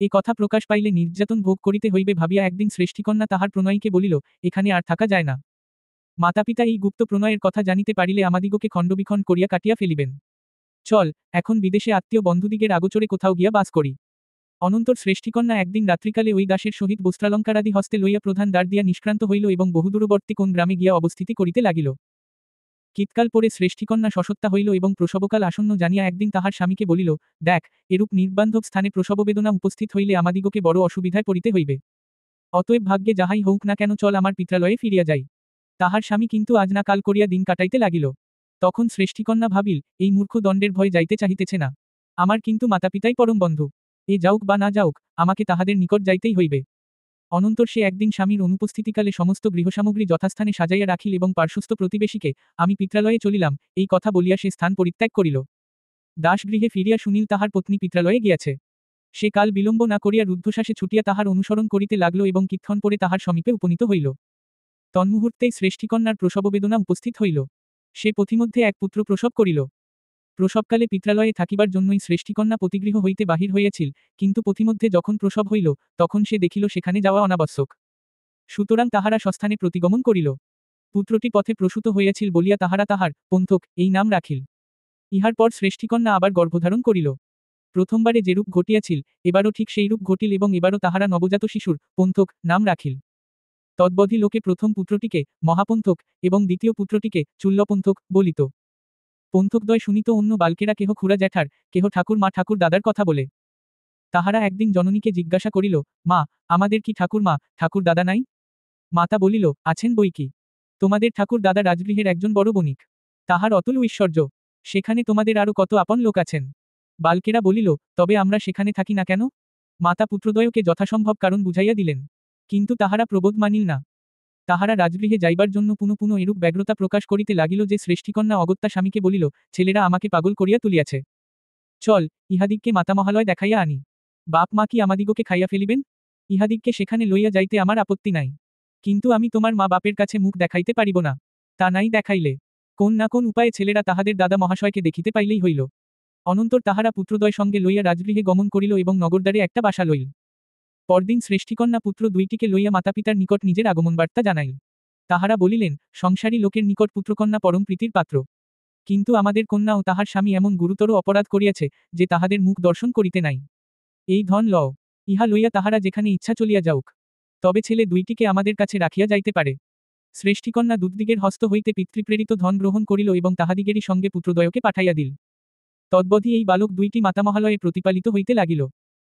এ কথা প্রকাশ পাইলে নির্যাতন ভোগ করিতে হইবে ভাবিয়া একদিন শ্রেষ্ঠীকন্যা তাহার প্রণয়ীকে বলিল, এখানে আর থাকা যায় না। মাতাপিতা এই গুপ্ত প্রণয়ের কথা জানিতে পারিলে আমাদিগকে খণ্ডবিখণ্ড করিয়া কাটিয়া ফেলিবেন। চল, এখন বিদেশে আত্মীয় বন্ধুদিগের আগোচরে কোথাও গিয়া বাস করি। অনন্তর শ্রেষ্ঠীকন্যা একদিন রাত্রিকালে ওই দাসের সহিত বস্ত্রালঙ্কারাদি হস্তে লইয়া প্রধান দ্বার দিয়া নিষ্ক্রান্ত হইল এবং বহুদূরবর্তী কোন গ্রামে গিয়া অবস্থিতি করিতে লাগিল। শীতকাল পরে শ্রেষ্ঠীকন্যা সশত্যা হইল এবং প্রসবকাল আসন্ন জানিয়া একদিন তাহার স্বামীকে বলিল, দেখ, এরূপ নির্বান্ধব স্থানে প্রসববেদনা উপস্থিত হইলে আমাদিগকে বড় অসুবিধায় পড়িতে হইবে। অতএব ভাগ্যে যাহাই হউক না কেন চল আমার পিত্রালয়ে ফিরিয়া যাই। তাহার স্বামী কিন্তু আজ না কাল করিয়া দিন কাটাইতে লাগিল। তখন শ্রেষ্ঠীকন্যা ভাবিল, এই মূর্খ দণ্ডের ভয় যাইতে চাহিতেছে না। আমার কিন্তু মাতাপিতাই পরম বন্ধু। এ যাউক বা না যাউক, আমাকে তাহাদের নিকট যাইতেই হইবে। অনন্তর সে একদিন স্বামীর অনুপস্থিতিকালে সমস্ত গৃহসামগ্রী যথাস্থানে সাজাইয়া রাখিল এবং পার্শ্বস্থ প্রতিবেশীকে, আমি পিত্রালয়ে চলিলাম, এই কথা বলিয়া সে স্থান পরিত্যাগ করিল। দাসগৃহে ফিরিয়া শুনিল তাহার পত্নী পিত্রালয়ে গিয়াছে। সে কাল বিলম্ব না করিয়া রুদ্ধশ্বাসে ছুটিয়া তাহার অনুসরণ করিতে লাগল এবং কিক্ষণ পরে তাহার সমীপে উপনীত হইল। তন্মুহূর্তেই শ্রেষ্ঠীকন্যার প্রসববেদনা উপস্থিত হইল। সে পথিমধ্যে এক পুত্র প্রসব করিল। প্রসবকালে পিত্রালয়ে থাকিবার জন্যই শ্রেষ্ঠীকন্যা পতিগৃহ হইতে বাহির হইয়াছিল, কিন্তু পথিমধ্যে যখন প্রসব হইল, তখন সে দেখিল সেখানে যাওয়া অনাবশ্যক। সুতরাং তাহারা স্বস্থানে প্রতিগমন করিল। পুত্রটি পথে প্রসূত হইয়াছিল বলিয়া তাহারা তাহার পন্থক এই নাম রাখিল। ইহার পর শ্রেষ্ঠীকন্যা আবার গর্ভধারণ করিল। প্রথমবারে যেরূপ ঘটিয়াছিল, এবারও ঠিক সেইরূপ ঘটিল এবং এবারও তাহারা নবজাত শিশুর পন্থক নাম রাখিল। তদ্বধি লোকে প্রথম পুত্রটিকে মহাপন্থক এবং দ্বিতীয় পুত্রটিকে চুল্লপন্থক বলিত। পন্থকদ্বয় শুনিত অন্য বালকেরা কেহ খুড়া জ্যাঠার, কেহ ঠাকুর মা ঠাকুর দাদার কথা বলে। তাহারা একদিন জননীকে জিজ্ঞাসা করিল, মা, আমাদের কি ঠাকুর মা ঠাকুর দাদা নাই? মাতা বলিল, আছেন বই কি। তোমাদের ঠাকুর দাদা রাজগৃহের একজন বড় বণিক। তাহার অতুল ঐশ্বর্য। সেখানে তোমাদের আরও কত আপন লোক আছেন। বালকেরা বলিল, তবে আমরা সেখানে থাকি না কেন? মাতা পুত্রদ্বয়কে যথাসম্ভব কারণ বুঝাইয়া দিলেন। কিন্তু তাহারা প্রবোধ মানিল না। তাহারা রাজগৃহে যাইবার জন্য পুনঃ পুনঃ এরূপ ব্যগ্রতা প্রকাশ করিতে লাগিল যে শ্রেষ্ঠীকন্যা অগত্যা স্বামীকে বলিল, ছেলেরা আমাকে পাগল করিয়া তুলিয়াছে। চল, ইহাদিগকে মাতামহালয় দেখাইয়া আনি। বাপ মা কি আমাদিগকে খাইয়া ফেলিবেন? ইহাদিগকে সেখানে লইয়া যাইতে আমার আপত্তি নাই। কিন্তু আমি তোমার মা বাপের কাছে মুখ দেখাইতে পারিব না। তা নাই দেখাইলে কোন না কোন উপায়ে ছেলেরা তাহাদের দাদা মহাশয়কে দেখিতে পাইলেই হইল। অনন্তর তাহারা পুত্রদ্বয় সঙ্গে লইয়া রাজগৃহে গমন করিল এবং নগরদ্বারে একটা বাসা লইল। পরদিন শ্রেষ্ঠীকন্যা পুত্র দুইটিকে লইয়া মাতাপিতার নিকট নিজের আগমনবার্তা জানাইল। তাহারা বলিলেন, সংসারী লোকের নিকট পুত্রকন্যা পরম প্রীতির পাত্র। কিন্তু আমাদের কন্যা ও তাহার স্বামী এমন গুরুতর অপরাধ করিয়াছে, যে তাহাদের মুখ দর্শন করিতে নাই। এই ধন লও, ইহা লইয়া তাহারা যেখানে ইচ্ছা চলিয়া যাউক। তবে ছেলে দুইটিকে আমাদের কাছে রাখিয়া যাইতে পারে। শ্রেষ্ঠীকন্যা দুধদিগের হস্ত হইতে পিতৃপ্রেরিত ধন গ্রহণ করিল এবং তাহাদিগেরই সঙ্গে পুত্রদ্বয়কে পাঠাইয়া দিল। তদ্বধি এই বালক দুইটি মাতামহালয়ে প্রতিপালিত হইতে লাগিল।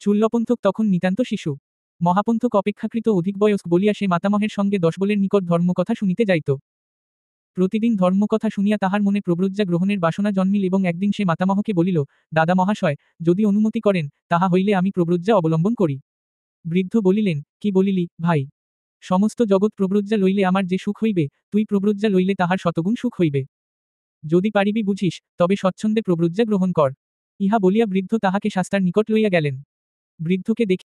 চুল্লপন্থক তখন নিতান্ত শিশু। মহাপন্থক অপেক্ষাকৃত অধিক বয়স্ক বলিয়া সে মাতামহের সঙ্গে দশবলের নিকট ধর্মকথা শুনিতে যাইত। প্রতিদিন ধর্মকথা শুনিয়া তাহার মনে প্রব্রজ্জা গ্রহণের বাসনা জন্মিল এবং একদিন সে মাতামহকে বলিল, দাদা মহাশয়, যদি অনুমতি করেন, তাহা হইলে আমি প্রব্রজ্জা অবলম্বন করি। বৃদ্ধ বলিলেন, কি বলিলি, ভাই? সমস্ত জগৎ প্রব্রজ্জা লইলে আমার যে সুখ হইবে, তুই প্রব্রজ্জা লইলে তাহার শতগুণ সুখ হইবে। যদি পারিবি বুঝিস, তবে স্বচ্ছন্দে প্রব্রজ্জা গ্রহণ কর। ইহা বলিয়া বৃদ্ধ তাহাকে শাস্তার নিকট লইয়া গেলেন। বৃদ্ধকে দেখি